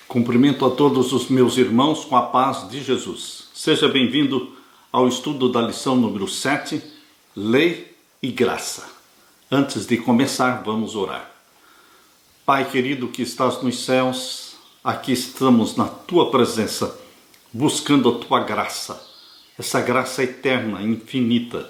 Cumprimento a todos os meus irmãos com a paz de Jesus. Seja bem-vindo ao estudo da lição número 7, Lei e Graça. Antes de começar, vamos orar. Pai querido que estás nos céus, aqui estamos na Tua presença, buscando a Tua graça, essa graça eterna, infinita.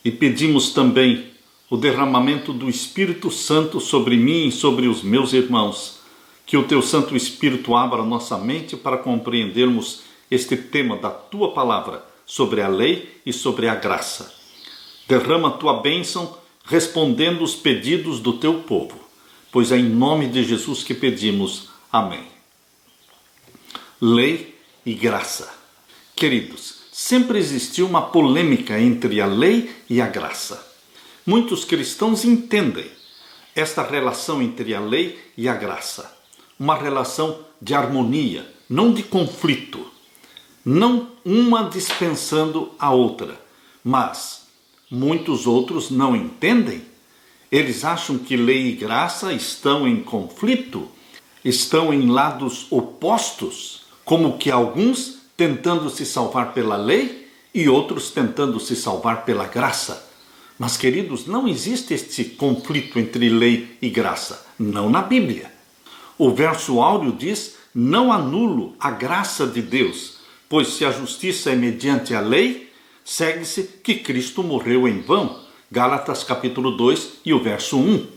E pedimos também o derramamento do Espírito Santo sobre mim e sobre os meus irmãos. Que o Teu Santo Espírito abra nossa mente para compreendermos este tema da Tua palavra sobre a lei e sobre a graça. Derrama a Tua bênção respondendo os pedidos do Teu povo, pois é em nome de Jesus que pedimos. Amém. Lei e graça. Queridos, sempre existiu uma polêmica entre a lei e a graça. Muitos cristãos entendem esta relação entre a lei e a graça. Uma relação de harmonia, não de conflito. Não uma dispensando a outra. Mas muitos outros não entendem. Eles acham que lei e graça estão em conflito, estão em lados opostos, como que alguns tentando se salvar pela lei e outros tentando se salvar pela graça. Mas, queridos, não existe este conflito entre lei e graça, não na Bíblia. O verso áureo diz: não anulo a graça de Deus, pois se a justiça é mediante a lei, segue-se que Cristo morreu em vão. Gálatas capítulo 2 e o verso 1.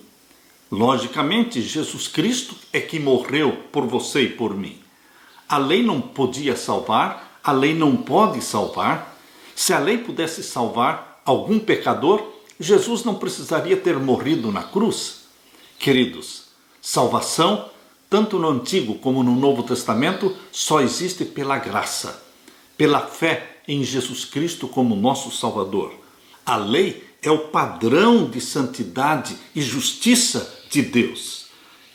Logicamente, Jesus Cristo é que morreu por você e por mim. A lei não podia salvar, a lei não pode salvar. Se a lei pudesse salvar algum pecador, Jesus não precisaria ter morrido na cruz. Queridos, salvação, tanto no Antigo como no Novo Testamento, só existe pela graça, pela fé em Jesus Cristo como nosso Salvador. A lei é o padrão de santidade e justiça de Deus.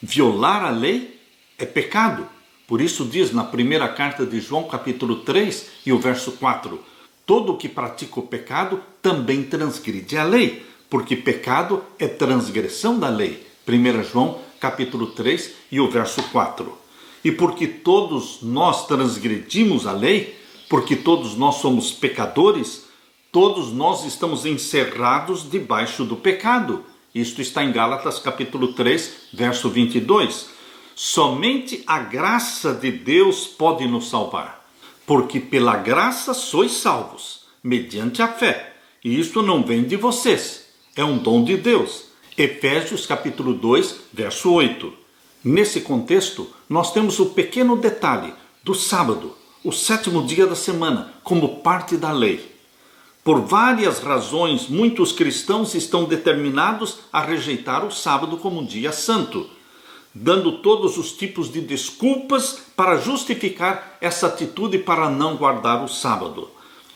Violar a lei é pecado. Por isso diz na primeira carta de João, capítulo 3 e o verso 4, todo o que pratica o pecado também transgride a lei, porque pecado é transgressão da lei. 1 João, capítulo 3 e o verso 4. E porque todos nós transgredimos a lei, porque todos nós somos pecadores, todos nós estamos encerrados debaixo do pecado. Isto está em Gálatas capítulo 3, verso 22. Somente a graça de Deus pode nos salvar, porque pela graça sois salvos, mediante a fé. E isto não vem de vocês, é um dom de Deus. Efésios capítulo 2, verso 8. Nesse contexto, nós temos o pequeno detalhe do sábado, o sétimo dia da semana, como parte da lei. Por várias razões, muitos cristãos estão determinados a rejeitar o sábado como um dia santo, dando todos os tipos de desculpas para justificar essa atitude para não guardar o sábado.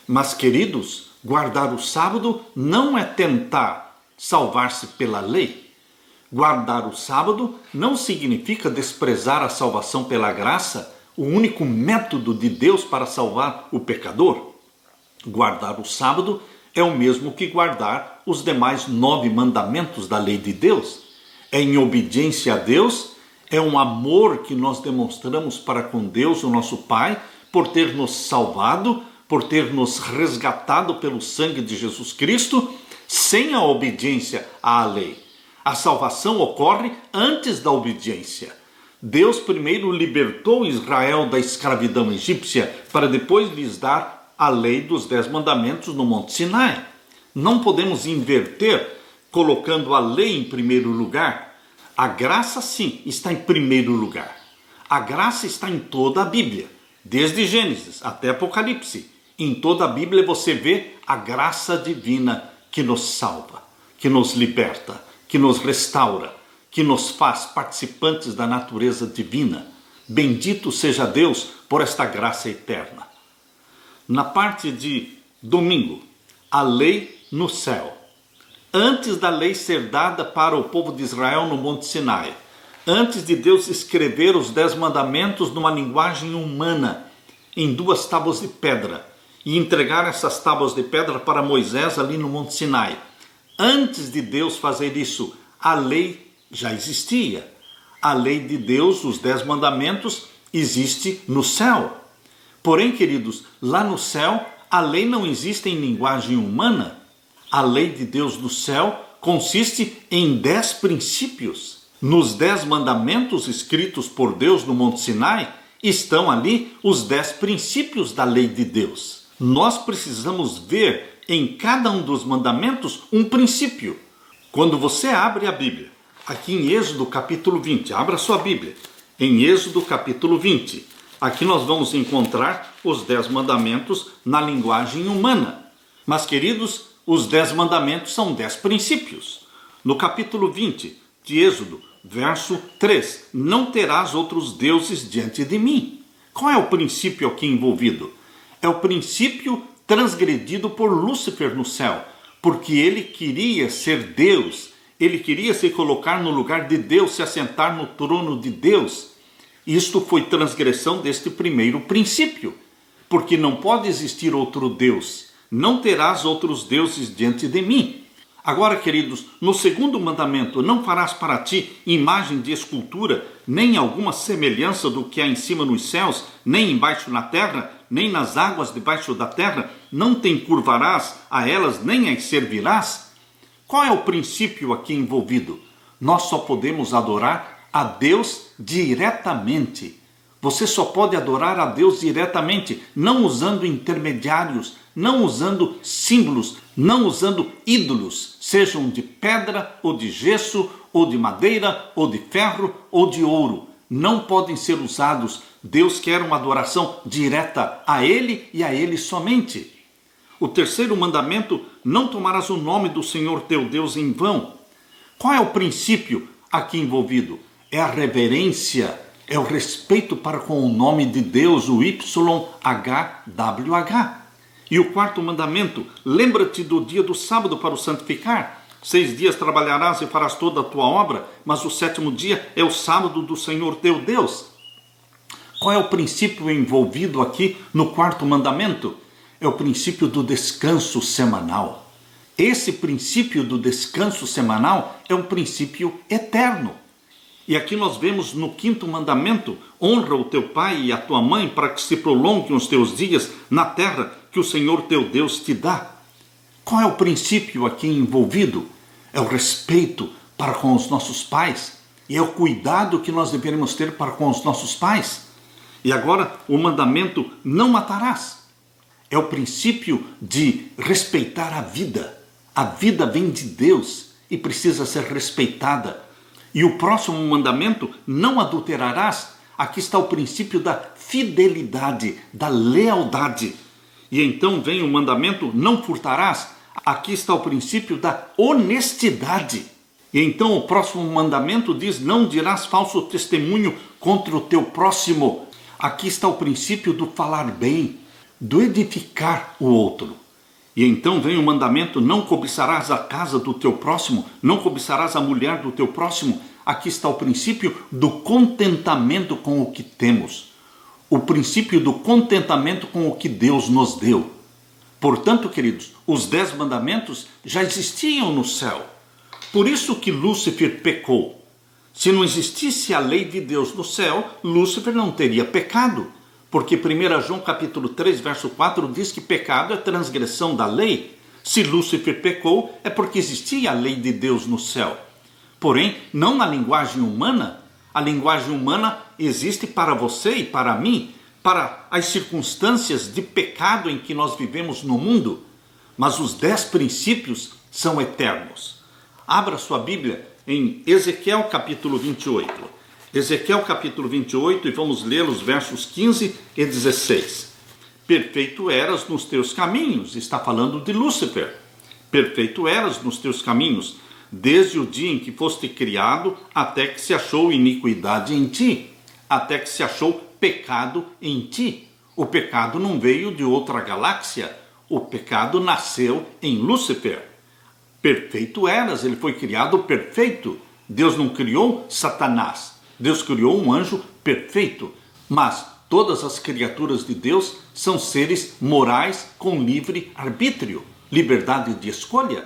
Mas, queridos, guardar o sábado não é tentar salvar-se pela lei. Guardar o sábado não significa desprezar a salvação pela graça, o único método de Deus para salvar o pecador. Guardar o sábado é o mesmo que guardar os demais 9 mandamentos da lei de Deus. É em obediência a Deus, é um amor que nós demonstramos para com Deus, o nosso Pai, por ter nos salvado, por ter nos resgatado pelo sangue de Jesus Cristo, sem a obediência à lei. A salvação ocorre antes da obediência. Deus primeiro libertou Israel da escravidão egípcia, para depois lhes dar a lei dos 10 mandamentos no Monte Sinai. Não podemos inverter, colocando a lei em primeiro lugar. A graça, sim, está em primeiro lugar. A graça está em toda a Bíblia, desde Gênesis até Apocalipse. Em toda a Bíblia você vê a graça divina que nos salva, que nos liberta, que nos restaura, que nos faz participantes da natureza divina. Bendito seja Deus por esta graça eterna. Na parte de domingo, a lei no céu. Antes da lei ser dada para o povo de Israel no Monte Sinai, antes de Deus escrever os 10 mandamentos numa linguagem humana, em 2 tábuas de pedra, e entregar essas tábuas de pedra para Moisés ali no Monte Sinai. Antes de Deus fazer isso, a lei já existia. A lei de Deus, os 10 mandamentos, existe no céu. Porém, queridos, lá no céu, a lei não existe em linguagem humana. A lei de Deus no céu consiste em 10 princípios. Nos 10 mandamentos escritos por Deus no Monte Sinai, estão ali os 10 princípios da lei de Deus. Nós precisamos ver em cada um dos mandamentos um princípio. Quando você abre a Bíblia, aqui em Êxodo capítulo 20, abra sua Bíblia, em Êxodo capítulo 20, aqui nós vamos encontrar os 10 mandamentos na linguagem humana. Mas, queridos, os 10 mandamentos são 10 princípios. No capítulo 20 de Êxodo, verso 3, não terás outros deuses diante de mim. Qual é o princípio aqui envolvido? É o princípio transgredido por Lúcifer no céu, porque ele queria ser Deus, ele queria se colocar no lugar de Deus, se assentar no trono de Deus. Isto foi transgressão deste primeiro princípio, porque não pode existir outro Deus. Não terás outros deuses diante de mim. Agora, queridos, no segundo mandamento, não farás para ti imagem de escultura, nem alguma semelhança do que há em cima nos céus, nem embaixo na terra, nem nas águas debaixo da terra, não te encurvarás a elas, nem as servirás. Qual é o princípio aqui envolvido? Nós só podemos adorar a Deus diretamente. Você só pode adorar a Deus diretamente, não usando intermediários, não usando símbolos, não usando ídolos, sejam de pedra, ou de gesso, ou de madeira, ou de ferro, ou de ouro. Não podem ser usados. Deus quer uma adoração direta a Ele e a Ele somente. O terceiro mandamento, não tomarás o nome do Senhor teu Deus em vão. Qual é o princípio aqui envolvido? É a reverência, é o respeito para com o nome de Deus, o YHWH. E o quarto mandamento, lembra-te do dia do sábado para o santificar. 6 dias trabalharás e farás toda a tua obra, mas o 7º dia é o sábado do Senhor teu Deus. Qual é o princípio envolvido aqui no quarto mandamento? É o princípio do descanso semanal. Esse princípio do descanso semanal é um princípio eterno. E aqui nós vemos no 5º mandamento, honra o teu pai e a tua mãe para que se prolonguem os teus dias na terra que o Senhor teu Deus te dá. Qual é o princípio aqui envolvido? É o respeito para com os nossos pais e é o cuidado que nós deveríamos ter para com os nossos pais. E agora o mandamento não matarás. É o princípio de respeitar a vida. A vida vem de Deus e precisa ser respeitada. E o próximo mandamento, não adulterarás. Aqui está o princípio da fidelidade, da lealdade. E então vem o mandamento, não furtarás. Aqui está o princípio da honestidade. E então o próximo mandamento diz, não dirás falso testemunho contra o teu próximo. Aqui está o princípio do falar bem, do edificar o outro. E então vem o mandamento, não cobiçarás a casa do teu próximo, não cobiçarás a mulher do teu próximo. Aqui está o princípio do contentamento com o que temos. O princípio do contentamento com o que Deus nos deu. Portanto, queridos, os 10 mandamentos já existiam no céu. Por isso que Lúcifer pecou. Se não existisse a lei de Deus no céu, Lúcifer não teria pecado. Porque 1 João capítulo 3, verso 4 diz que pecado é transgressão da lei. Se Lúcifer pecou, é porque existia a lei de Deus no céu. Porém, não na linguagem humana. A linguagem humana existe para você e para mim, para as circunstâncias de pecado em que nós vivemos no mundo. Mas os 10 princípios são eternos. Abra sua Bíblia em Ezequiel capítulo 28. Ezequiel capítulo 28 e vamos ler os versos 15 e 16. Perfeito eras nos teus caminhos, está falando de Lúcifer. Perfeito eras nos teus caminhos, desde o dia em que foste criado, até que se achou iniquidade em ti, até que se achou pecado em ti. O pecado não veio de outra galáxia, o pecado nasceu em Lúcifer. Perfeito eras, ele foi criado perfeito. Deus não criou Satanás. Deus criou um anjo perfeito, mas todas as criaturas de Deus são seres morais com livre arbítrio, liberdade de escolha.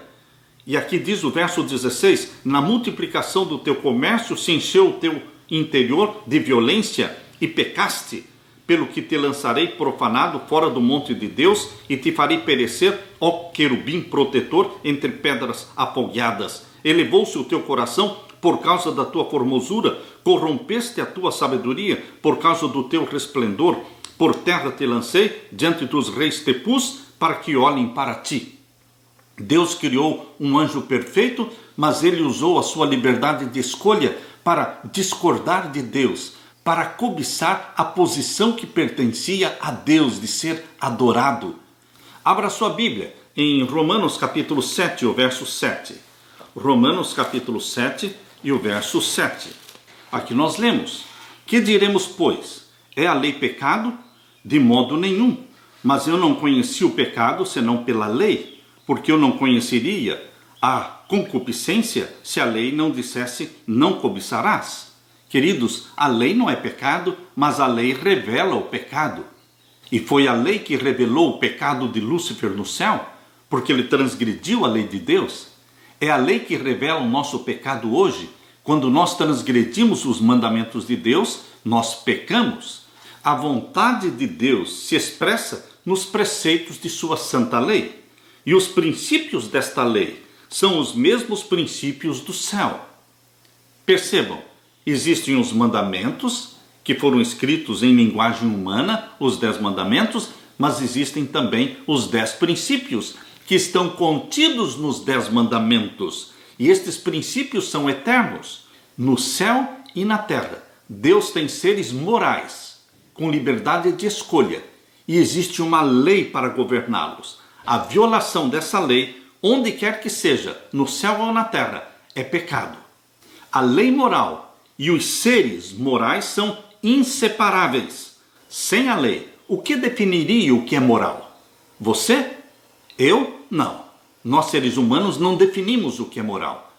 E aqui diz o verso 16, na multiplicação do teu comércio se encheu o teu interior de violência e pecaste, pelo que te lançarei profanado fora do monte de Deus e te farei perecer, ó querubim protetor, entre pedras afogueadas. Elevou-se o teu coração por causa da tua formosura, corrompeste a tua sabedoria por causa do teu resplendor. Por terra te lancei, diante dos reis te pus, para que olhem para ti. Deus criou um anjo perfeito, mas ele usou a sua liberdade de escolha para discordar de Deus, para cobiçar a posição que pertencia a Deus, de ser adorado. Abra sua Bíblia em Romanos capítulo 7, o verso 7. Romanos capítulo 7 e o verso 7. Aqui nós lemos: que diremos, pois? É a lei pecado? De modo nenhum. Mas eu não conheci o pecado senão pela lei, porque eu não conheceria a concupiscência se a lei não dissesse não cobiçarás. Queridos, a lei não é pecado, mas a lei revela o pecado. E foi a lei que revelou o pecado de Lúcifer no céu, porque ele transgrediu a lei de Deus. É a lei que revela o nosso pecado hoje. Quando nós transgredimos os mandamentos de Deus, nós pecamos. A vontade de Deus se expressa nos preceitos de sua santa lei. E os princípios desta lei são os mesmos princípios do céu. Percebam, existem os mandamentos que foram escritos em linguagem humana, os 10 mandamentos, mas existem também os 10 princípios que estão contidos nos 10 mandamentos. E estes princípios são eternos. No céu e na terra, Deus tem seres morais, com liberdade de escolha, e existe uma lei para governá-los. A violação dessa lei, onde quer que seja, no céu ou na terra, é pecado. A lei moral e os seres morais são inseparáveis. Sem a lei, o que definiria o que é moral? Você? Eu? Não. Nós, seres humanos, não definimos o que é moral.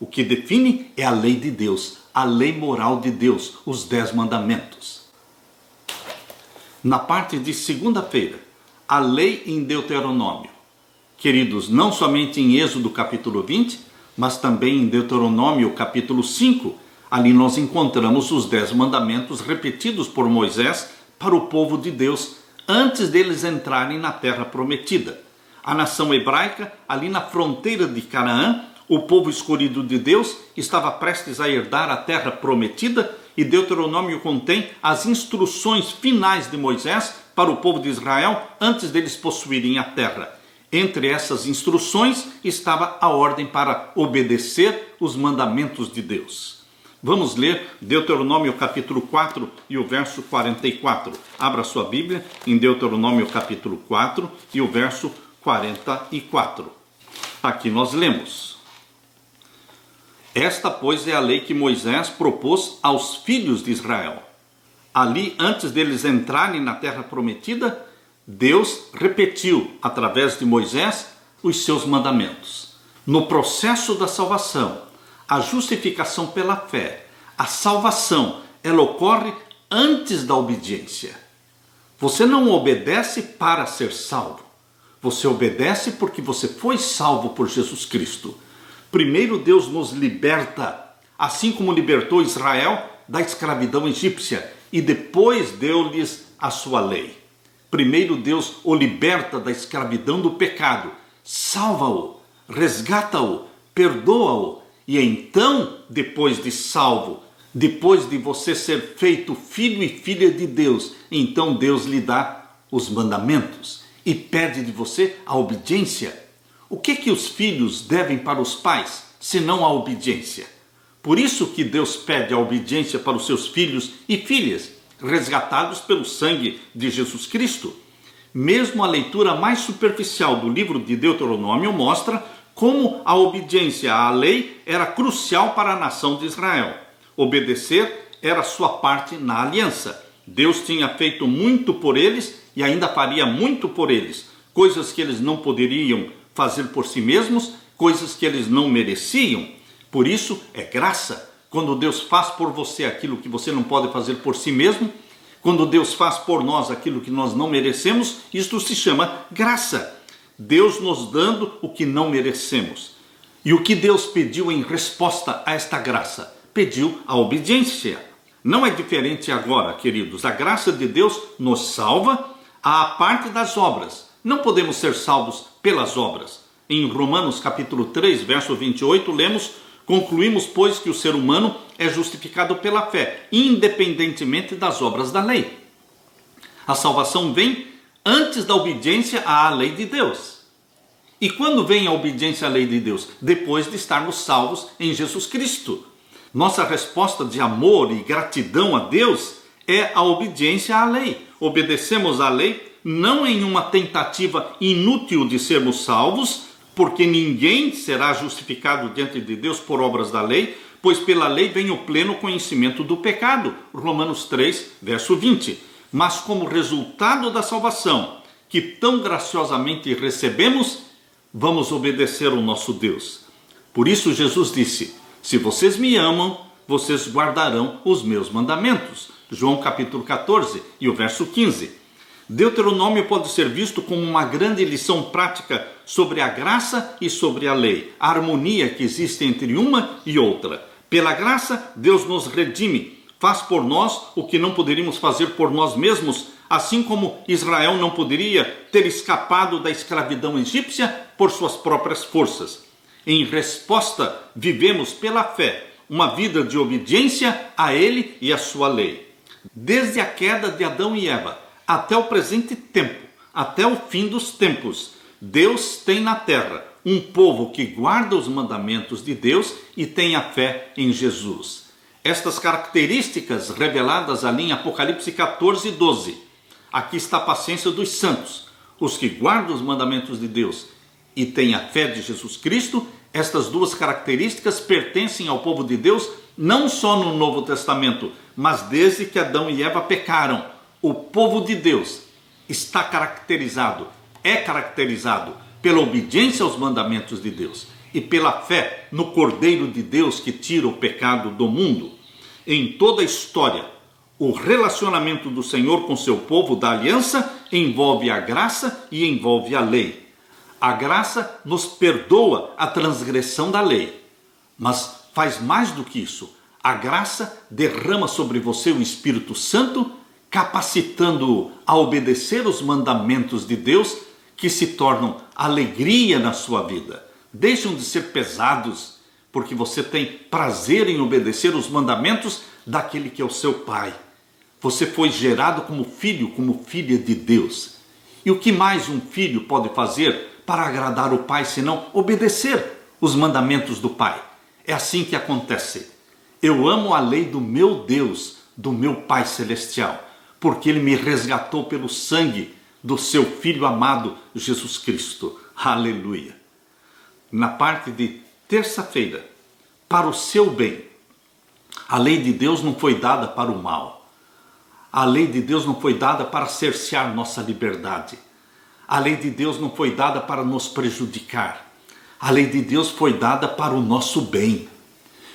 O que define é a lei de Deus, a lei moral de Deus, os 10 mandamentos. Na parte de segunda-feira, a lei em Deuteronômio. Queridos, não somente em Êxodo capítulo 20, mas também em Deuteronômio capítulo 5, ali nós encontramos os 10 mandamentos repetidos por Moisés para o povo de Deus, antes deles entrarem na terra prometida. A nação hebraica, ali na fronteira de Canaã, o povo escolhido de Deus, estava prestes a herdar a terra prometida, e Deuteronômio contém as instruções finais de Moisés para o povo de Israel antes deles possuírem a terra. Entre essas instruções estava a ordem para obedecer os mandamentos de Deus. Vamos ler Deuteronômio capítulo 4 e o verso 44. Abra sua Bíblia em Deuteronômio capítulo 4 e o verso 44. Aqui nós lemos: esta, pois, é a lei que Moisés propôs aos filhos de Israel. Ali, antes deles entrarem na terra prometida, Deus repetiu, através de Moisés, os seus mandamentos. No processo da salvação, a justificação pela fé, a salvação, ela ocorre antes da obediência. Você não obedece para ser salvo. Você obedece porque você foi salvo por Jesus Cristo. Primeiro Deus nos liberta, assim como libertou Israel da escravidão egípcia, e depois deu-lhes a sua lei. Primeiro Deus o liberta da escravidão do pecado, salva-o, resgata-o, perdoa-o, e então, depois de salvo, depois de você ser feito filho e filha de Deus, então Deus lhe dá os mandamentos e pede de você a obediência. O que os filhos devem para os pais, senão a obediência? Por isso que Deus pede a obediência para os seus filhos e filhas, resgatados pelo sangue de Jesus Cristo. Mesmo a leitura mais superficial do livro de Deuteronômio mostra como a obediência à lei era crucial para a nação de Israel. Obedecer era sua parte na aliança. Deus tinha feito muito por eles e ainda faria muito por eles, coisas que eles não poderiam fazer por si mesmos, coisas que eles não mereciam. Por isso é graça. Quando Deus faz por você aquilo que você não pode fazer por si mesmo, quando Deus faz por nós aquilo que nós não merecemos, isto se chama graça. Deus nos dando o que não merecemos. E o que Deus pediu em resposta a esta graça? Pediu a obediência. Não é diferente agora, queridos. A graça de Deus nos salva à parte das obras. Não podemos ser salvos pelas obras. Em Romanos capítulo 3, verso 28, lemos: concluímos, pois, que o ser humano é justificado pela fé, independentemente das obras da lei. A salvação vem antes da obediência à lei de Deus. E quando vem a obediência à lei de Deus? Depois de estarmos salvos em Jesus Cristo. Nossa resposta de amor e gratidão a Deus é a obediência à lei. Obedecemos à lei não em uma tentativa inútil de sermos salvos, porque ninguém será justificado diante de Deus por obras da lei, pois pela lei vem o pleno conhecimento do pecado. Romanos 3, verso 20. Mas como resultado da salvação, que tão graciosamente recebemos, vamos obedecer ao nosso Deus. Por isso Jesus disse: se vocês me amam, vocês guardarão os meus mandamentos. João capítulo 14 e o verso 15. Deuteronômio pode ser visto como uma grande lição prática sobre a graça e sobre a lei, a harmonia que existe entre uma e outra. Pela graça, Deus nos redime, faz por nós o que não poderíamos fazer por nós mesmos, assim como Israel não poderia ter escapado da escravidão egípcia por suas próprias forças. Em resposta, vivemos pela fé uma vida de obediência a Ele e a sua lei. Desde a queda de Adão e Eva até o presente tempo, até o fim dos tempos, Deus tem na terra um povo que guarda os mandamentos de Deus e tem a fé em Jesus. Estas características reveladas ali em Apocalipse 14, 12. Aqui está a paciência dos santos, os que guardam os mandamentos de Deus e têm a fé de Jesus Cristo. Estas duas características pertencem ao povo de Deus não só no Novo Testamento, mas desde que Adão e Eva pecaram. O povo de Deus está caracterizado, é caracterizado pela obediência aos mandamentos de Deus e pela fé no Cordeiro de Deus que tira o pecado do mundo. Em toda a história, o relacionamento do Senhor com seu povo da aliança envolve a graça e envolve a lei. A graça nos perdoa a transgressão da lei, mas faz mais do que isso. A graça derrama sobre você o Espírito Santo, capacitando-o a obedecer os mandamentos de Deus, que se tornam alegria na sua vida. Deixam de ser pesados, porque você tem prazer em obedecer os mandamentos daquele que é o seu Pai. Você foi gerado como filho, como filha de Deus. E o que mais um filho pode fazer para agradar o Pai, senão obedecer os mandamentos do Pai? É assim que acontece. Eu amo a lei do meu Deus, do meu Pai Celestial, porque Ele me resgatou pelo sangue do seu Filho amado, Jesus Cristo. Aleluia! Na parte de terça-feira, para o seu bem, a lei de Deus não foi dada para o mal. A lei de Deus não foi dada para cercear nossa liberdade. A lei de Deus não foi dada para nos prejudicar. A lei de Deus foi dada para o nosso bem.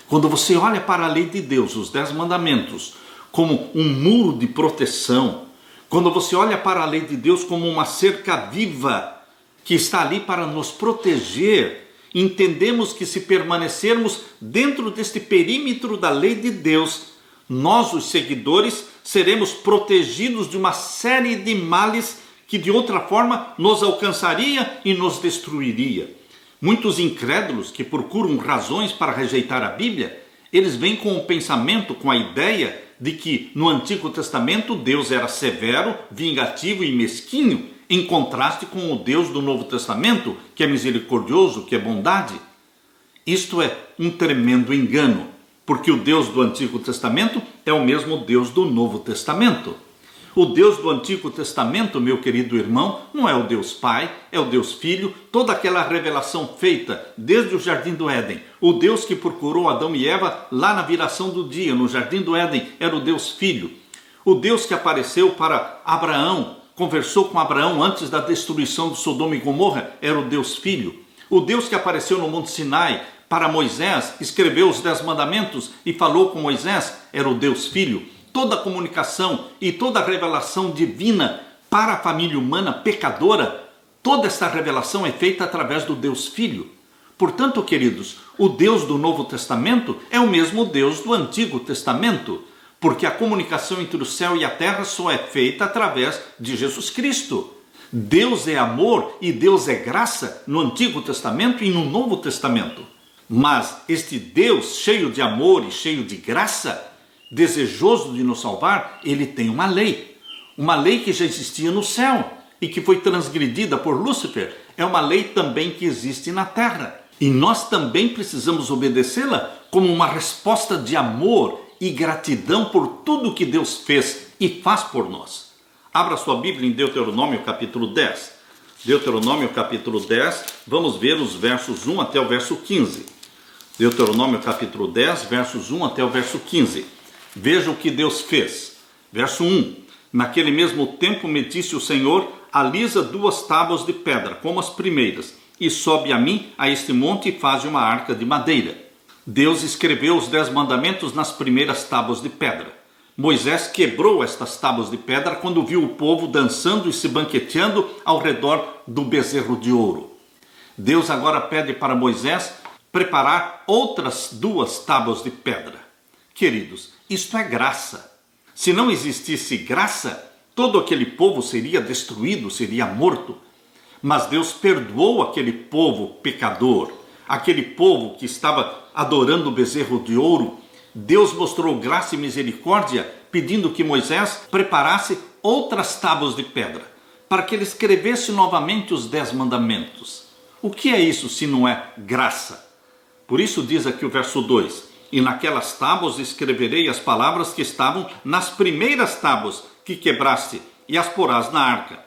Quando você olha para a lei de Deus, os 10 mandamentos, como um muro de proteção, quando você olha para a lei de Deus como uma cerca viva que está ali para nos proteger, entendemos que se permanecermos dentro deste perímetro da lei de Deus, nós, os seguidores, seremos protegidos de uma série de males que de outra forma nos alcançaria e nos destruiria. Muitos incrédulos que procuram razões para rejeitar a Bíblia, eles vêm com o pensamento, com a ideia de que no Antigo Testamento Deus era severo, vingativo e mesquinho, em contraste com o Deus do Novo Testamento, que é misericordioso, que é bondade. Isto é um tremendo engano, porque o Deus do Antigo Testamento é o mesmo Deus do Novo Testamento. O Deus do Antigo Testamento, meu querido irmão, não é o Deus Pai, é o Deus Filho, toda aquela revelação feita desde o Jardim do Éden. O Deus que procurou Adão e Eva lá na viração do dia, no Jardim do Éden, era o Deus Filho. O Deus que apareceu para Abraão, conversou com Abraão antes da destruição de Sodoma e Gomorra, era o Deus Filho. O Deus que apareceu no Monte Sinai para Moisés, escreveu os 10 mandamentos e falou com Moisés, era o Deus Filho. Toda a comunicação e toda a revelação divina para a família humana pecadora, toda essa revelação é feita através do Deus Filho. Portanto, queridos, o Deus do Novo Testamento é o mesmo Deus do Antigo Testamento. porque a comunicação entre o céu e a terra só é feita através de Jesus Cristo. Deus é amor e Deus é graça no Antigo Testamento e no Novo Testamento. Mas este Deus cheio de amor e cheio de graça, desejoso de nos salvar, ele tem uma lei que já existia no céu e que foi transgredida por Lúcifer. É uma lei também que existe na terra. E nós também precisamos obedecê-la como uma resposta de amor e gratidão por tudo que Deus fez e faz por nós. Abra sua Bíblia em Deuteronômio capítulo 10. Deuteronômio capítulo 10, vamos ver os versos 1 até o verso 15. Deuteronômio capítulo 10, versos 1 até o verso 15. Veja o que Deus fez. Verso 1. Naquele mesmo tempo me disse o Senhor: alisa 2 tábuas de pedra, como as primeiras, e sobe a mim a este monte e faze uma arca de madeira. Deus escreveu os 10 mandamentos nas primeiras tábuas de pedra. Moisés quebrou estas tábuas de pedra quando viu o povo dançando e se banqueteando ao redor do bezerro de ouro. Deus agora pede para Moisés preparar outras 2 tábuas de pedra. Queridos, isto é graça. Se não existisse graça, todo aquele povo seria destruído, seria morto. Mas Deus perdoou aquele povo pecador, aquele povo que estava adorando o bezerro de ouro. Deus mostrou graça e misericórdia, pedindo que Moisés preparasse outras tábuas de pedra, para que ele escrevesse novamente os 10 mandamentos. O que é isso se não é graça? Por isso diz aqui o verso 2: e naquelas tábuas escreverei as palavras que estavam nas primeiras tábuas que quebraste, e as porás na arca.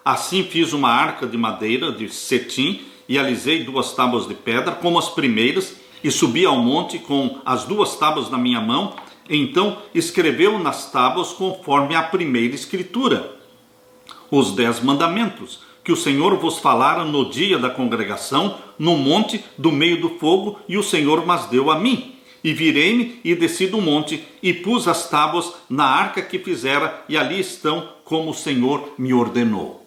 Assim fiz uma arca de madeira de cetim, e alisei 2 tábuas de pedra, como as primeiras, e subi ao monte com as 2 tábuas na minha mão. Então escreveu nas tábuas conforme a primeira escritura os 10 mandamentos, que o Senhor vos falara no dia da congregação, no monte do meio do fogo, e o Senhor mas deu a mim. E virei-me e desci do monte, e pus as tábuas na arca que fizera, e ali estão como o Senhor me ordenou.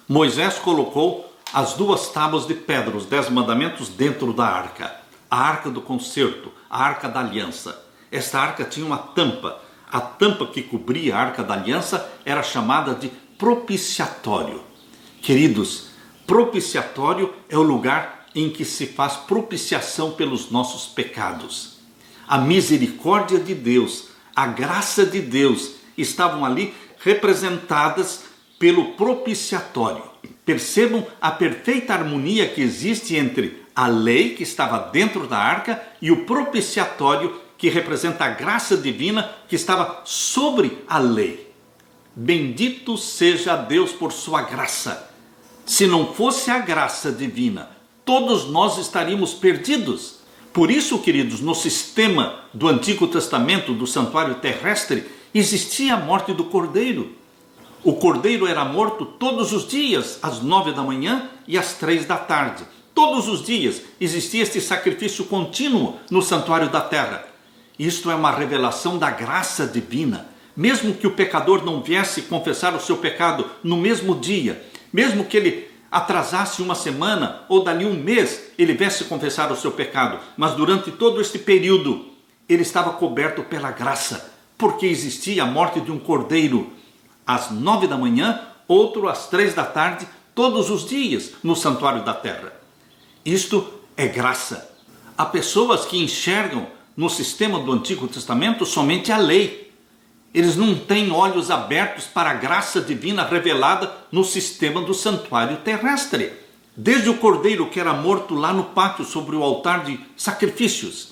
Moisés colocou as 2 tábuas de pedra, os 10 mandamentos, dentro da arca. A arca do concerto, a arca da aliança. Esta arca tinha uma tampa. A tampa que cobria a arca da aliança era chamada de propiciatório. Queridos, propiciatório é o lugar em que se faz propiciação pelos nossos pecados. A misericórdia de Deus, a graça de Deus estavam ali representadas pelo propiciatório. Percebam a perfeita harmonia que existe entre a lei que estava dentro da arca e o propiciatório, que representa a graça divina que estava sobre a lei. Bendito seja Deus por sua graça. Se não fosse a graça divina, todos nós estaríamos perdidos. Por isso, queridos, no sistema do Antigo Testamento, do santuário terrestre, existia a morte do cordeiro. O cordeiro era morto todos os dias, às 9 da manhã e às 3 da tarde. Todos os dias existia este sacrifício contínuo no santuário da terra. Isto é uma revelação da graça divina. Mesmo que o pecador não viesse confessar o seu pecado no mesmo dia, mesmo que ele atrasasse uma semana ou dali um mês, ele viesse confessar o seu pecado, mas durante todo este período ele estava coberto pela graça, porque existia a morte de um cordeiro às 9 da manhã, outro às 3 da tarde, todos os dias no santuário da terra. Isto é graça. Há pessoas que enxergam no sistema do Antigo Testamento somente a lei. Eles não têm olhos abertos para a graça divina revelada no sistema do santuário terrestre. Desde o cordeiro que era morto lá no pátio sobre o altar de sacrifícios,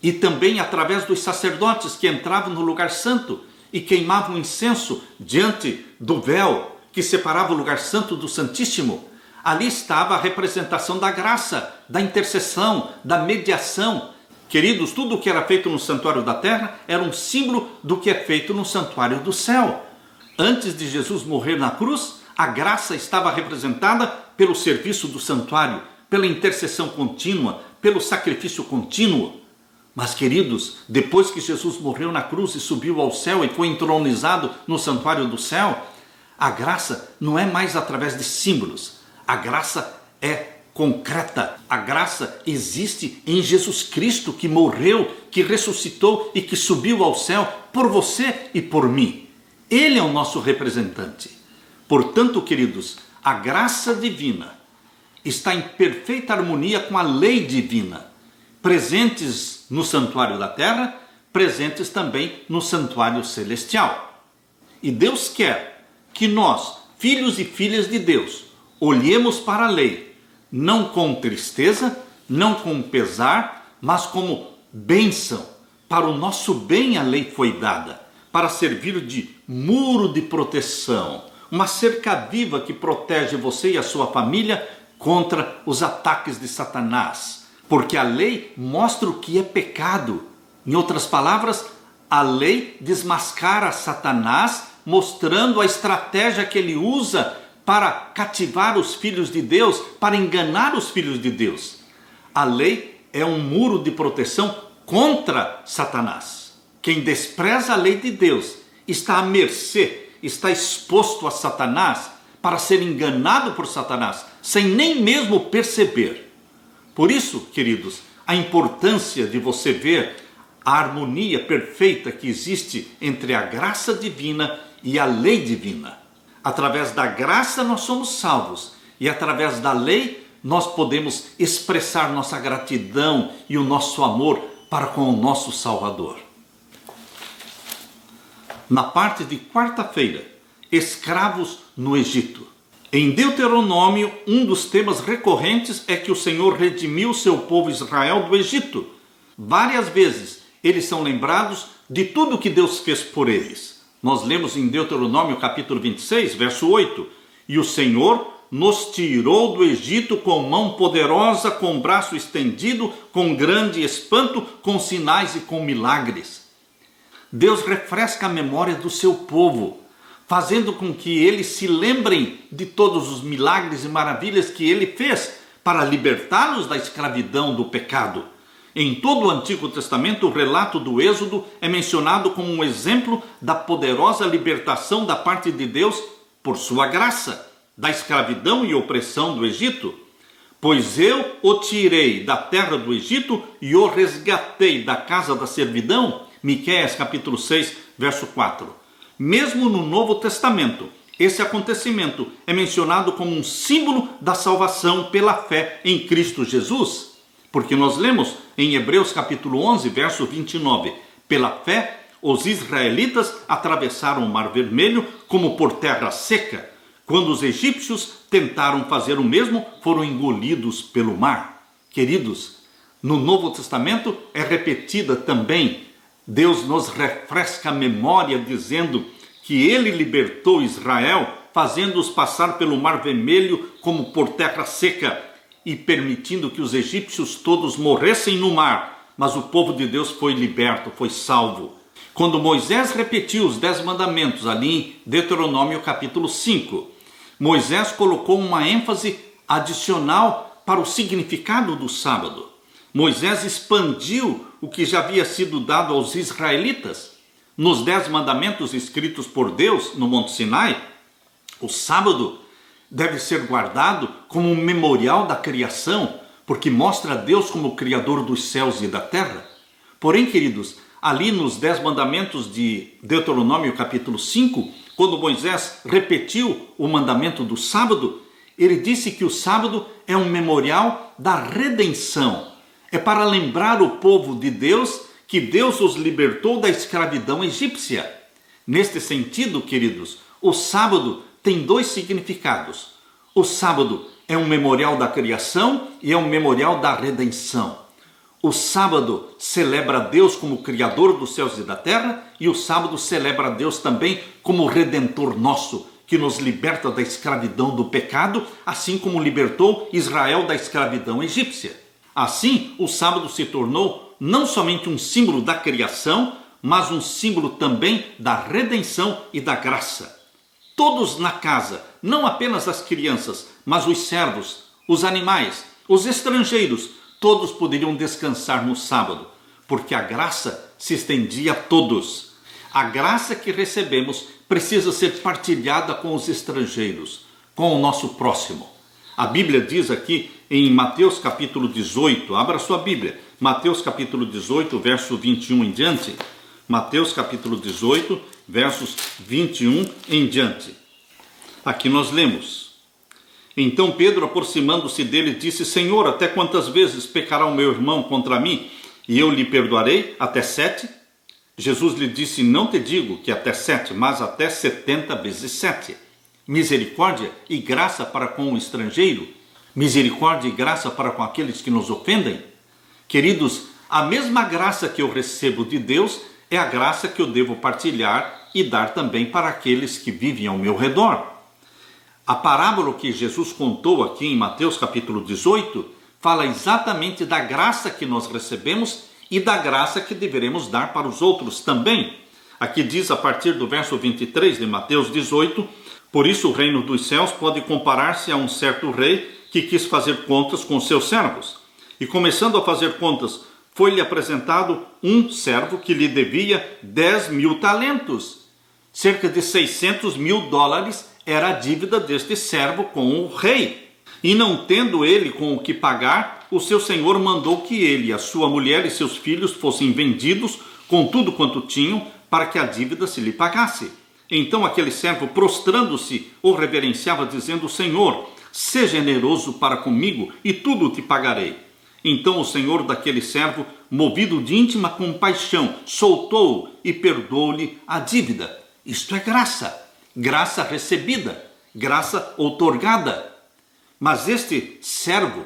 e também através dos sacerdotes que entravam no lugar santo e queimavam incenso diante do véu que separava o lugar santo do Santíssimo. Ali estava a representação da graça, da intercessão, da mediação. Queridos, tudo o que era feito no santuário da terra era um símbolo do que é feito no santuário do céu. Antes de Jesus morrer na cruz, a graça estava representada pelo serviço do santuário, pela intercessão contínua, pelo sacrifício contínuo. Mas, queridos, depois que Jesus morreu na cruz e subiu ao céu e foi entronizado no santuário do céu, a graça não é mais através de símbolos. A graça é concreta. A graça existe em Jesus Cristo, que morreu, que ressuscitou e que subiu ao céu por você e por mim. Ele é o nosso representante. Portanto, queridos, a graça divina está em perfeita harmonia com a lei divina, presentes no santuário da terra, presentes também no santuário celestial. E Deus quer que nós, filhos e filhas de Deus, olhemos para a lei, não com tristeza, não com pesar, mas como bênção. Para o nosso bem a lei foi dada, para servir de muro de proteção, uma cerca viva que protege você e a sua família contra os ataques de Satanás. Porque a lei mostra o que é pecado. Em outras palavras, a lei desmascara Satanás, mostrando a estratégia que ele usa para cativar os filhos de Deus, para enganar os filhos de Deus. A lei é um muro de proteção contra Satanás. Quem despreza a lei de Deus está à mercê, está exposto a Satanás para ser enganado por Satanás, sem nem mesmo perceber. Por isso, queridos, a importância de você ver a harmonia perfeita que existe entre a graça divina e a lei divina. Através da graça nós somos salvos e através da lei nós podemos expressar nossa gratidão e o nosso amor para com o nosso Salvador. Na parte de quarta-feira, escravos no Egito. Em Deuteronômio, um dos temas recorrentes é que o Senhor redimiu seu povo Israel do Egito. Várias vezes eles são lembrados de tudo que Deus fez por eles. Nós lemos em Deuteronômio capítulo 26, verso 8. E o Senhor nos tirou do Egito com mão poderosa, com braço estendido, com grande espanto, com sinais e com milagres. Deus refresca a memória do seu povo, fazendo com que eles se lembrem de todos os milagres e maravilhas que ele fez para libertá-los da escravidão do pecado. Em todo o Antigo Testamento, o relato do Êxodo é mencionado como um exemplo da poderosa libertação da parte de Deus por sua graça, da escravidão e opressão do Egito. Pois eu o tirei da terra do Egito e o resgatei da casa da servidão. Miqueias capítulo 6, verso 4. Mesmo no Novo Testamento, esse acontecimento é mencionado como um símbolo da salvação pela fé em Cristo Jesus. Porque nós lemos em Hebreus capítulo 11, verso 29, pela fé, os israelitas atravessaram o Mar Vermelho como por terra seca. Quando os egípcios tentaram fazer o mesmo, foram engolidos pelo mar. Queridos, no Novo Testamento é repetida também, Deus nos refresca a memória dizendo que ele libertou Israel, fazendo-os passar pelo Mar Vermelho como por terra seca, e permitindo que os egípcios todos morressem no mar, mas o povo de Deus foi liberto, foi salvo. Quando Moisés repetiu os 10 mandamentos ali em Deuteronômio capítulo 5, Moisés colocou uma ênfase adicional para o significado do sábado. Moisés expandiu o que já havia sido dado aos israelitas. Nos 10 mandamentos escritos por Deus no Monte Sinai, o sábado deve ser guardado como um memorial da criação, porque mostra a Deus como o Criador dos céus e da terra. Porém, queridos, ali nos 10 mandamentos de Deuteronômio capítulo 5, quando Moisés repetiu o mandamento do sábado, ele disse que o sábado é um memorial da redenção. É para lembrar o povo de Deus que Deus os libertou da escravidão egípcia. Neste sentido, queridos, o sábado tem 2 significados. O sábado é um memorial da criação e é um memorial da redenção. O sábado celebra Deus como Criador dos céus e da terra, e o sábado celebra Deus também como Redentor nosso, que nos liberta da escravidão do pecado, assim como libertou Israel da escravidão egípcia. Assim, o sábado se tornou não somente um símbolo da criação, mas um símbolo também da redenção e da graça. Todos na casa, não apenas as crianças, mas os servos, os animais, os estrangeiros, todos poderiam descansar no sábado, porque a graça se estendia a todos. A graça que recebemos precisa ser partilhada com os estrangeiros, com o nosso próximo. A Bíblia diz aqui em Mateus capítulo 18, abra sua Bíblia, Mateus capítulo 18, verso 21 em diante. Mateus capítulo 18, versos 21 em diante. Aqui nós lemos: Então Pedro, aproximando-se dele, disse: Senhor, até quantas vezes pecará o meu irmão contra mim, e eu lhe perdoarei? Até 7? Jesus lhe disse: Não te digo que até 7, mas até 70 vezes 7. Misericórdia e graça para com o estrangeiro, misericórdia e graça para com aqueles que nos ofendem. Queridos, a mesma graça que eu recebo de Deus é a graça que eu devo partilhar e dar também para aqueles que vivem ao meu redor. A parábola que Jesus contou aqui em Mateus capítulo 18 fala exatamente da graça que nós recebemos e da graça que deveremos dar para os outros também. Aqui diz a partir do verso 23 de Mateus 18: Por isso o reino dos céus pode comparar-se a um certo rei que quis fazer contas com seus servos. E começando a fazer contas, foi-lhe apresentado um servo que lhe devia 10.000 talentos. Cerca de $600.000 era a dívida deste servo com o rei. E não tendo ele com o que pagar, o seu senhor mandou que ele, a sua mulher e seus filhos fossem vendidos com tudo quanto tinham, para que a dívida se lhe pagasse. Então aquele servo, prostrando-se, o reverenciava, dizendo: Senhor, seja generoso para comigo e tudo te pagarei. Então o senhor daquele servo, movido de íntima compaixão, soltou-o e perdoou-lhe a dívida. Isto é graça, graça recebida, graça outorgada. Mas este servo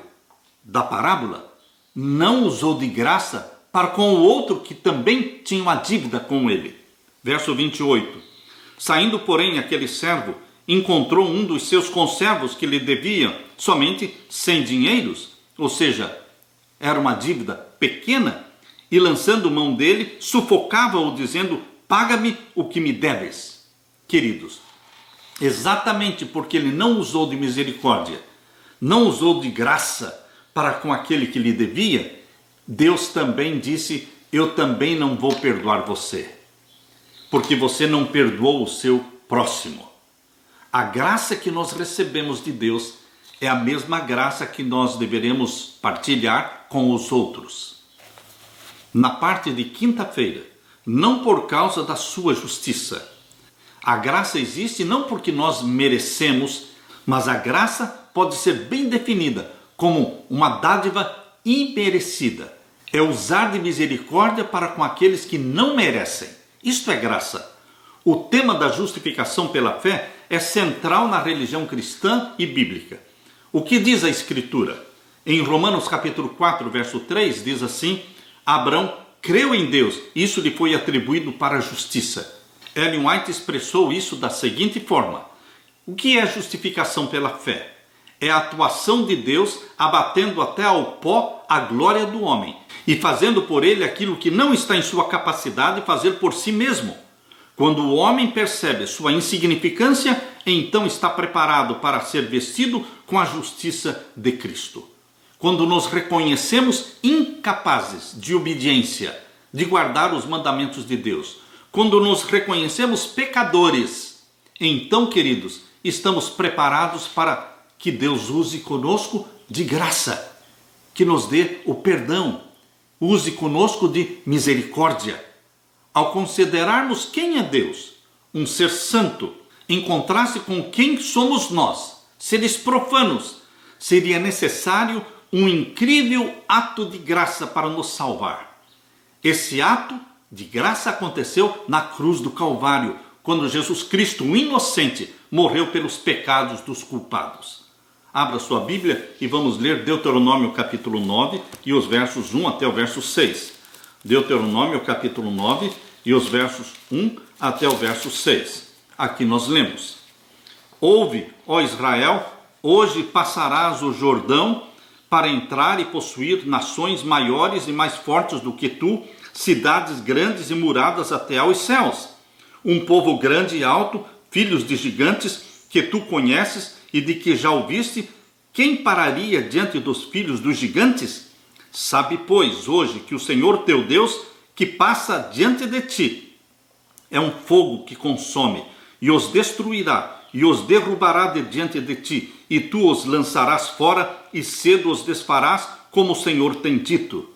da parábola não usou de graça para com o outro que também tinha uma dívida com ele. Verso 28. Saindo, porém, aquele servo encontrou um dos seus conservos que lhe devia somente 100 dinheiros, ou seja, era uma dívida pequena, e lançando mão dele, sufocava-o, dizendo: paga-me o que me deves. Queridos, exatamente porque ele não usou de misericórdia, não usou de graça para com aquele que lhe devia, Deus também disse: eu também não vou perdoar você, porque você não perdoou o seu próximo. A graça que nós recebemos de Deus é a mesma graça que nós deveremos partilhar com os outros. Na parte de quinta-feira, não por causa da sua justiça. A graça existe não porque nós merecemos, mas a graça pode ser bem definida como uma dádiva imerecida. É usar de misericórdia para com aqueles que não merecem. Isto é graça. O tema da justificação pela fé é central na religião cristã e bíblica. O que diz a Escritura? Em Romanos capítulo 4, verso 3, diz assim: Abraão creu em Deus, isso lhe foi atribuído para a justiça. Ellen White expressou isso da seguinte forma: o que é justificação pela fé? É a atuação de Deus abatendo até ao pó a glória do homem e fazendo por ele aquilo que não está em sua capacidade de fazer por si mesmo. Quando o homem percebe sua insignificância, então está preparado para ser vestido com a justiça de Cristo. Quando nos reconhecemos incapazes de obediência, de guardar os mandamentos de Deus, quando nos reconhecemos pecadores, então, queridos, estamos preparados para que Deus use conosco de graça, que nos dê o perdão, use conosco de misericórdia. Ao considerarmos quem é Deus, um ser santo, em contraste com quem somos nós, seres profanos, seria necessário um incrível ato de graça para nos salvar. Esse ato de graça aconteceu na cruz do Calvário, quando Jesus Cristo, o inocente, morreu pelos pecados dos culpados. Abra sua Bíblia e vamos ler Deuteronômio capítulo 9 e os versos 1 até o verso 6. Deuteronômio capítulo 9 e os versos 1 até o verso 6. Aqui nós lemos: Ouve, ó Israel, hoje passarás o Jordão para entrar e possuir nações maiores e mais fortes do que tu, cidades grandes e muradas até aos céus. Um povo grande e alto, filhos de gigantes, que tu conheces e de que já ouviste, quem pararia diante dos filhos dos gigantes? Sabe, pois, hoje que o Senhor teu Deus, que passa diante de ti, é um fogo que consome, e os destruirá, e os derrubará de diante de ti, e tu os lançarás fora, e cedo os desfarás, como o Senhor tem dito.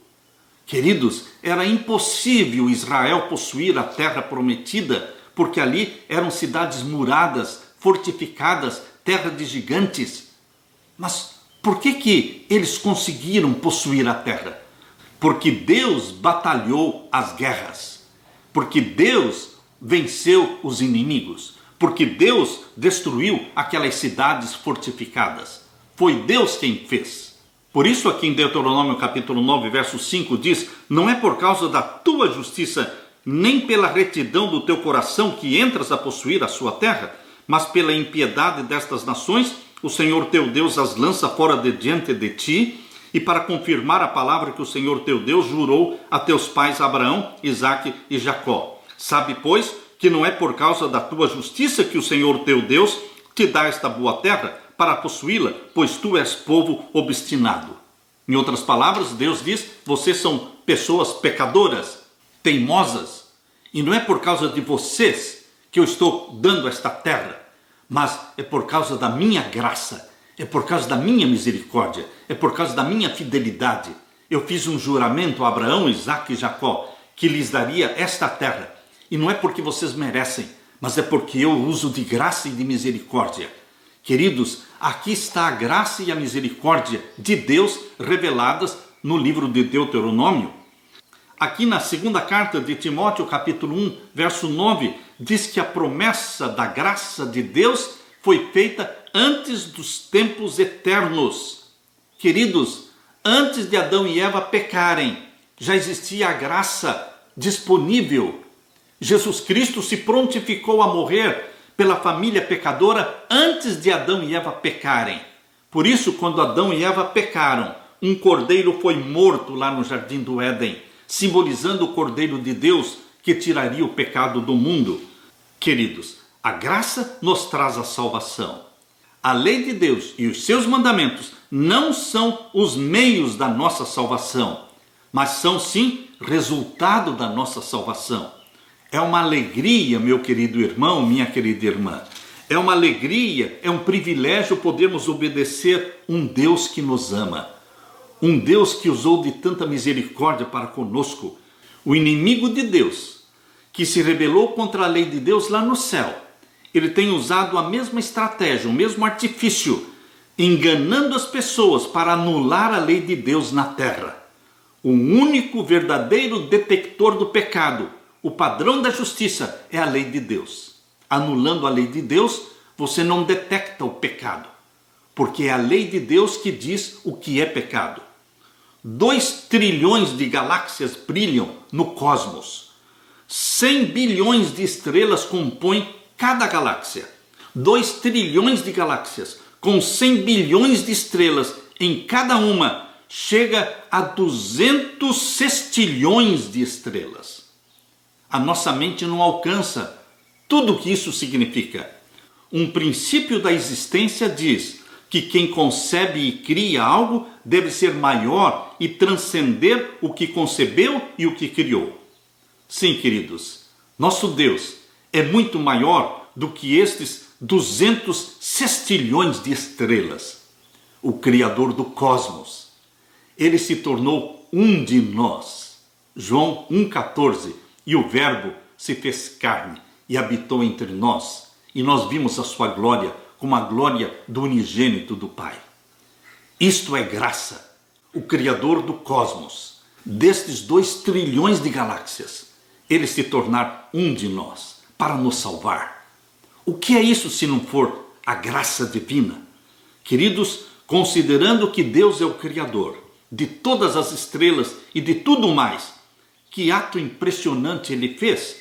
Queridos, era impossível Israel possuir a terra prometida, porque ali eram cidades muradas, fortificadas, terra de gigantes. Mas por que eles conseguiram possuir a terra? Porque Deus batalhou as guerras, porque Deus venceu os inimigos, porque Deus destruiu aquelas cidades fortificadas. Foi Deus quem fez. Por isso aqui em Deuteronômio capítulo 9, verso 5 diz: não é por causa da tua justiça, nem pela retidão do teu coração que entras a possuir a sua terra, mas pela impiedade destas nações, o Senhor teu Deus as lança fora de diante de ti, e para confirmar a palavra que o Senhor teu Deus jurou a teus pais Abraão, Isaque e Jacó. Sabe, pois, que não é por causa da tua justiça que o Senhor teu Deus te dá esta boa terra para possuí-la, pois tu és povo obstinado. Em outras palavras, Deus diz: vocês são pessoas pecadoras, teimosas, e não é por causa de vocês que eu estou dando esta terra, mas é por causa da minha graça, é por causa da minha misericórdia, é por causa da minha fidelidade. Eu fiz um juramento a Abraão, Isaque e Jacó, que lhes daria esta terra. E não é porque vocês merecem, mas é porque eu uso de graça e de misericórdia. Queridos, aqui está a graça e a misericórdia de Deus reveladas no livro de Deuteronômio. Aqui na segunda carta de Timóteo, capítulo 1, verso 9, diz que a promessa da graça de Deus foi feita antes dos tempos eternos. Queridos, antes de Adão e Eva pecarem, já existia a graça disponível. Jesus Cristo se prontificou a morrer pela família pecadora antes de Adão e Eva pecarem. Por isso, quando Adão e Eva pecaram, um cordeiro foi morto lá no jardim do Éden, simbolizando o cordeiro de Deus que tiraria o pecado do mundo. Queridos, a graça nos traz a salvação. A lei de Deus e os seus mandamentos não são os meios da nossa salvação, mas são sim resultado da nossa salvação. É uma alegria, meu querido irmão, minha querida irmã. É uma alegria, é um privilégio podermos obedecer um Deus que nos ama. Um Deus que usou de tanta misericórdia para conosco. O inimigo de Deus, que se rebelou contra a lei de Deus lá no céu, ele tem usado a mesma estratégia, o mesmo artifício, enganando as pessoas para anular a lei de Deus na terra. O único verdadeiro detector do pecado, o padrão da justiça, é a lei de Deus. Anulando a lei de Deus, você não detecta o pecado, porque é a lei de Deus que diz o que é pecado. 2 trilhões de galáxias brilham no cosmos. 100 bilhões de estrelas compõem cada galáxia. 2 trilhões de galáxias com 100 bilhões de estrelas em cada uma chega a 200 sextilhões de estrelas. A nossa mente não alcança tudo o que isso significa. Um princípio da existência diz que quem concebe e cria algo deve ser maior e transcender o que concebeu e o que criou. Sim, queridos, nosso Deus é muito maior do que estes 200 sextilhões de estrelas. O Criador do cosmos. Ele se tornou um de nós. João 1,14. E o Verbo se fez carne e habitou entre nós. E nós vimos a sua glória como a glória do unigênito do Pai. Isto é graça. O Criador do cosmos, destes 2 trilhões de galáxias, ele se tornar um de nós para nos salvar. O que é isso se não for a graça divina? Queridos, considerando que Deus é o Criador de todas as estrelas e de tudo mais, que ato impressionante ele fez?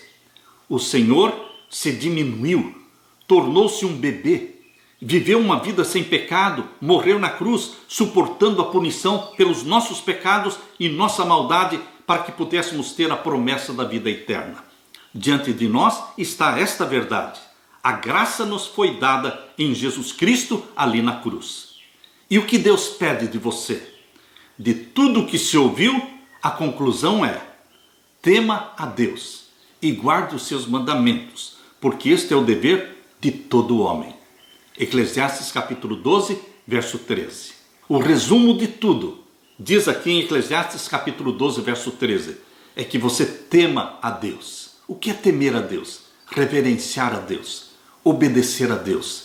O Senhor se diminuiu, tornou-se um bebê, viveu uma vida sem pecado, morreu na cruz, suportando a punição pelos nossos pecados e nossa maldade, para que pudéssemos ter a promessa da vida eterna. Diante de nós está esta verdade. A graça nos foi dada em Jesus Cristo ali na cruz. E o que Deus pede de você? De tudo o que se ouviu, a conclusão é: tema a Deus e guarde os seus mandamentos, porque este é o dever de todo homem. Eclesiastes capítulo 12, verso 13. O resumo de tudo, diz aqui em Eclesiastes capítulo 12, verso 13, é que você tema a Deus. O que é temer a Deus? Reverenciar a Deus, obedecer a Deus.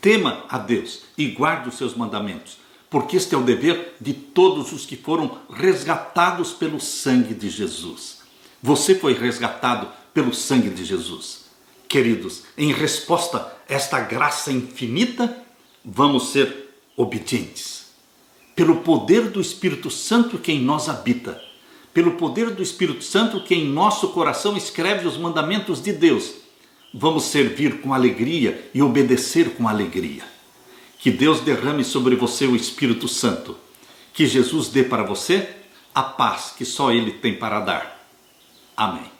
Tema a Deus e guarde os seus mandamentos, porque este é o dever de todos os que foram resgatados pelo sangue de Jesus. Você foi resgatado pelo sangue de Jesus. Queridos, em resposta a esta graça infinita, vamos ser obedientes. Pelo poder do Espírito Santo que em nós habita, pelo poder do Espírito Santo que em nosso coração escreve os mandamentos de Deus, vamos servir com alegria e obedecer com alegria. Que Deus derrame sobre você o Espírito Santo. Que Jesus dê para você a paz que só Ele tem para dar. Amém.